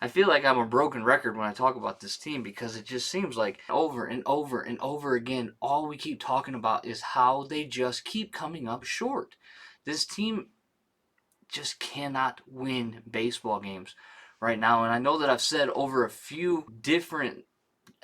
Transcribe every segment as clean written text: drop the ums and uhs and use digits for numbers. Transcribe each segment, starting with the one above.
I feel like I'm a broken record when I talk about this team because it just seems like over and over and over again, all we keep talking about is how they just keep coming up short. This team just cannot win baseball games right now. And I know that I've said over a few different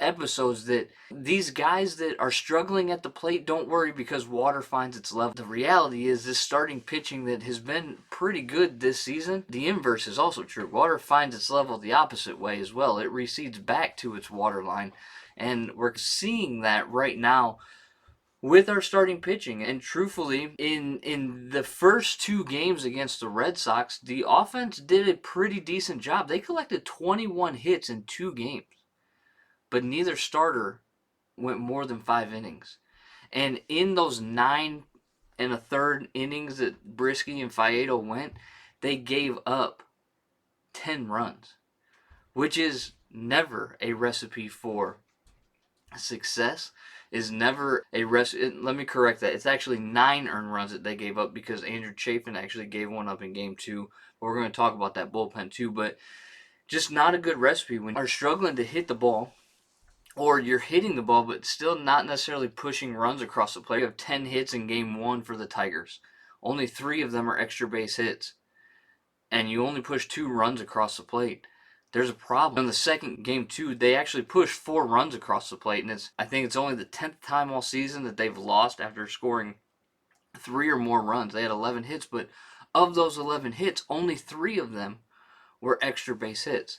episodes that these guys that are struggling at the plate, don't worry because water finds its level. The reality is this starting pitching that has been pretty good this season, the inverse is also true. Water finds its level the opposite way as well. It recedes back to its water line. And we're seeing that right now with our starting pitching. And truthfully, in the first two games against the Red Sox, the offense did a pretty decent job. They collected 21 hits in two games, but neither starter went more than 5 innings. And in those 9 1/3 innings that Brisky and Faedo went, they gave up 10 runs, which is never a recipe for success. Is never a recipe. Let me correct that. It's actually 9 earned runs that they gave up because Andrew Chafin actually gave one up in game two. We're going to talk about that bullpen too, but just not a good recipe when you are struggling to hit the ball, or you're hitting the ball but still not necessarily pushing runs across the plate. You have 10 hits in game one for the Tigers. Only 3 of them are extra base hits, and you only push 2 runs across the plate. There's a problem. In the second game two, they actually pushed 4 runs across the plate, and I think it's only the 10th time all season that they've lost after scoring 3 or more runs. They had 11 hits, but of those 11 hits, only 3 of them were extra base hits.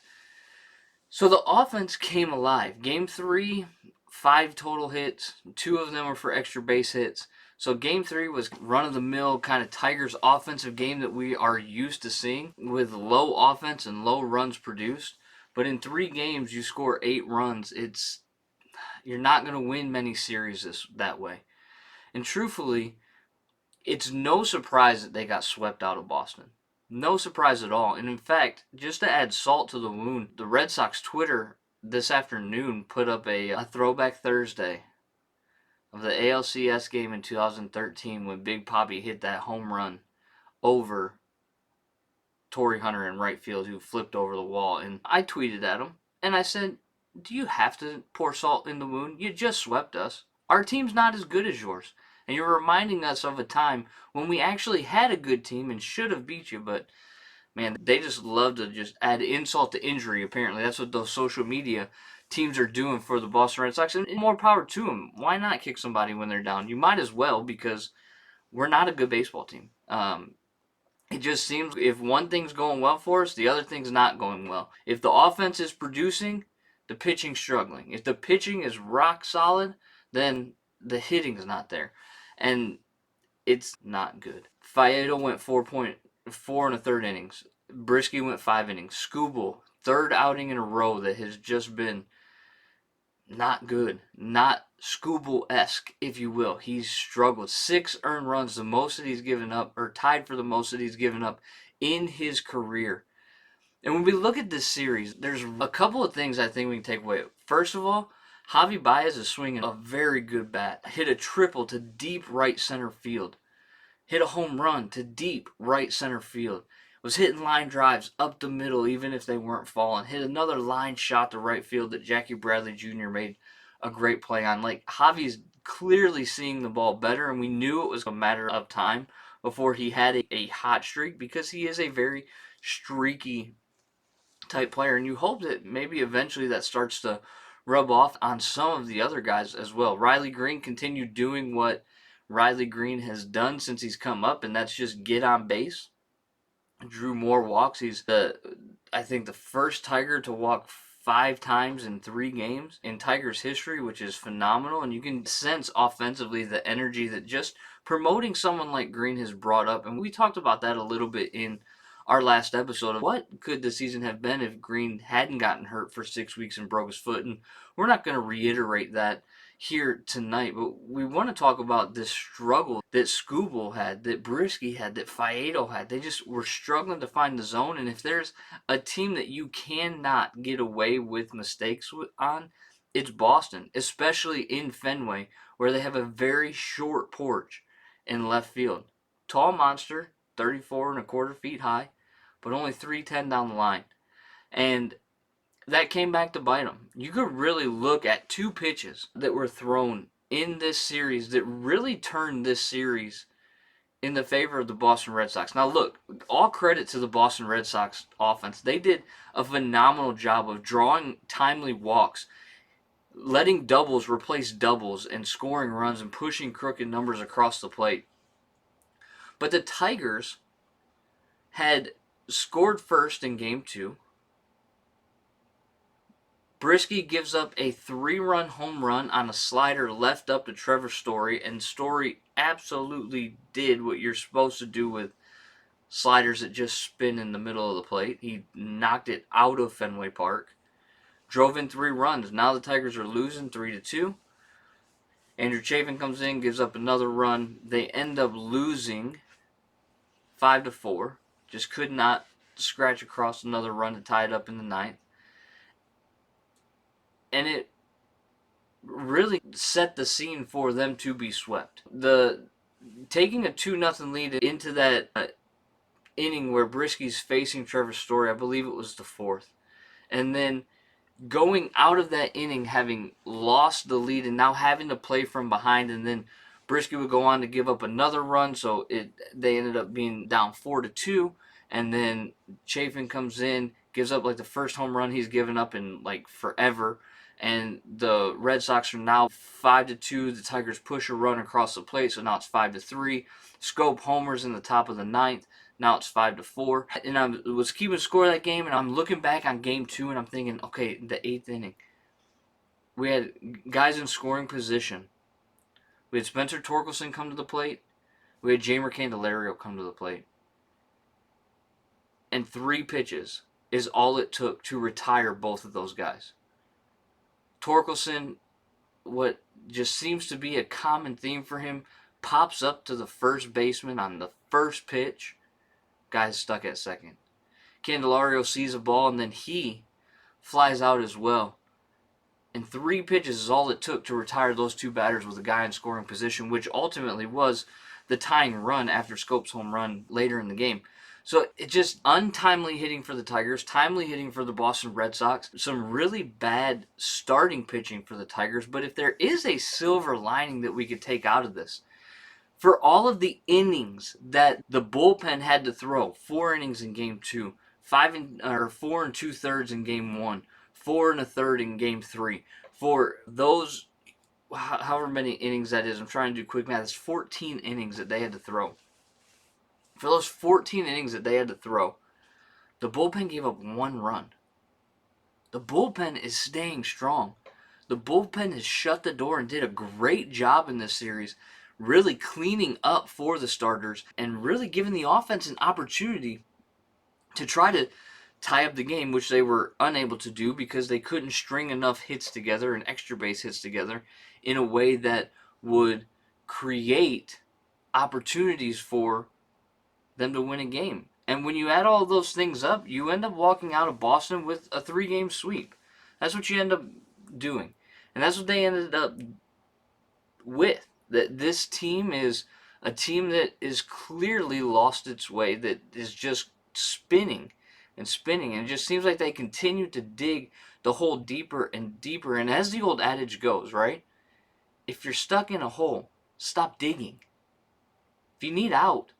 So the offense came alive. Game 3, 5 total hits. 2 of them were for extra base hits. So game 3 was run-of-the-mill kind of Tigers offensive game that we are used to seeing with low offense and low runs produced. But in 3 games, you score 8 runs. You're not going to win many series that way. And truthfully, it's no surprise that they got swept out of Boston. No surprise at all. And in fact, just to add salt to the wound, the Red Sox Twitter this afternoon put up a throwback Thursday of the ALCS game in 2013 when Big Papi hit that home run over Torrey Hunter in right field, who flipped over the wall. And I tweeted at him and I said, do you have to pour salt in the wound? You just swept us. Our team's not as good as yours. And you're reminding us of a time when we actually had a good team and should have beat you, but man, they just love to just add insult to injury, apparently. That's what those social media teams are doing for the Boston Red Sox, and more power to them. Why not kick somebody when they're down? You might as well, because we're not a good baseball team. It just seems if one thing's going well for us, the other thing's not going well. If the offense is producing, the pitching's struggling. If the pitching is rock solid, then the hitting's not there. And it's not good. Faedo went 4.4 innings. Brisky went 5 innings. Skubal, third outing in a row that has just been not good. Not Skubal-esque, if you will. He's struggled. 6 earned runs, the most that he's given up, or tied for the most that he's given up in his career. And when we look at this series, there's a couple of things I think we can take away. First of all, Javi Baez is swinging a very good bat. Hit a triple to deep right center field. Hit a home run to deep right center field. Was hitting line drives up the middle even if they weren't falling. Hit another line shot to right field that Jackie Bradley Jr. made a great play on. Like, Javi's clearly seeing the ball better, and we knew it was a matter of time before he had a hot streak, because he is a very streaky type player, and you hope that maybe eventually that starts to rub off on some of the other guys as well. Reilly Green continued doing what Reilly Green has done since he's come up, and that's just get on base. Drew more walks. He's I think the first Tiger to walk 5 times in 3 games in Tigers history, which is phenomenal. And you can sense offensively the energy that just promoting someone like Green has brought up. And we talked about that a little bit in our last episode of what could the season have been if Green hadn't gotten hurt for 6 weeks and broke his foot. And we're not going to reiterate that here tonight, but we want to talk about this struggle that Skubal had, that Brisky had, that Faedo had. They just were struggling to find the zone, and if there's a team that you cannot get away with mistakes on, it's Boston, especially in Fenway, where they have a very short porch in left field. Tall monster, 34 1/4 feet high, but only 310 down the line. And that came back to bite them. You could really look at 2 pitches that were thrown in this series that really turned this series in the favor of the Boston Red Sox. Now look, all credit to the Boston Red Sox offense. They did a phenomenal job of drawing timely walks, letting doubles replace doubles, and scoring runs and pushing crooked numbers across the plate. But the Tigers had scored first in Game 2. Brisky gives up a 3-run home run on a slider left up to Trevor Story, and Story absolutely did what you're supposed to do with sliders that just spin in the middle of the plate. He knocked it out of Fenway Park, drove in 3 runs. Now the Tigers are losing 3-2. Andrew Chafin comes in, gives up another run. They end up losing 5-4. Just could not scratch across another run to tie it up in the 9th. And it really set the scene for them to be swept. Taking a 2-0 lead into that inning where Brisky's facing Trevor Story, I believe it was the 4th, and then going out of that inning having lost the lead and now having to play from behind, and then Brisky would go on to give up another run, so they ended up being down 4-2, and then Chafin comes in, gives up like the first home run he's given up in like forever, and the Red Sox are now 5-2. The Tigers push a run across the plate, so now it's 5-3. Scope homers in the top of the 9th. Now it's 5-4. And I was keeping score of that game, and I'm looking back on Game 2, and I'm thinking, okay, the 8th inning. We had guys in scoring position. We had Spencer Torkelson come to the plate. We had Jeimer Candelario come to the plate. And 3 pitches is all it took to retire both of those guys. Torkelson, what just seems to be a common theme for him, pops up to the first baseman on the first pitch. Guy's stuck at second. Candelario sees a ball, and then he flies out as well. And 3 pitches is all it took to retire those 2 batters with a guy in scoring position, which ultimately was the tying run after Scope's home run later in the game. So it just untimely hitting for the Tigers, timely hitting for the Boston Red Sox, some really bad starting pitching for the Tigers. But if there is a silver lining that we could take out of this, for all of the innings that the bullpen had to throw, 4 innings in Game 2, 4 2/3 in Game 1, 4 1/3 in Game 3, for those however many innings that is, I'm trying to do quick math, it's 14 innings that they had to throw. For those 14 innings that they had to throw, the bullpen gave up 1 run. The bullpen is staying strong. The bullpen has shut the door and did a great job in this series, really cleaning up for the starters and really giving the offense an opportunity to try to tie up the game, which they were unable to do because they couldn't string enough hits together and extra base hits together in a way that would create opportunities for them to win a game. And when you add all those things up, you end up walking out of Boston with a 3-game sweep. That's what you end up doing. And that's what they ended up with. That this team is a team that is clearly lost its way, that is just spinning and spinning. And it just seems like they continue to dig the hole deeper and deeper. And as the old adage goes, right? If you're stuck in a hole, stop digging. If you need out,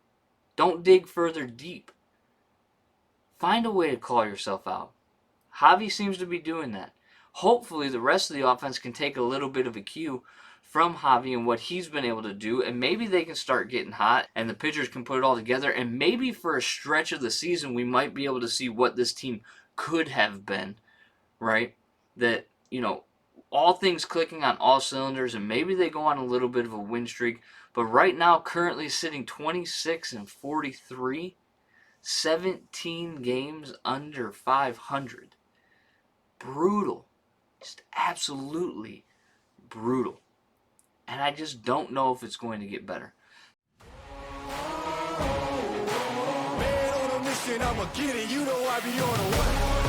don't dig further deep. Find a way to call yourself out. Javi seems to be doing that. Hopefully the rest of the offense can take a little bit of a cue from Javi and what he's been able to do, and maybe they can start getting hot and the pitchers can put it all together, and maybe for a stretch of the season we might be able to see what this team could have been, right? That, all things clicking on all cylinders, and maybe they go on a little bit of a win streak. But right now, currently sitting 26-43, 17 games under 500. Brutal. Just absolutely brutal. And I just don't know if it's going to get better. Man on a mission, I'ma get it. You know I be on a what?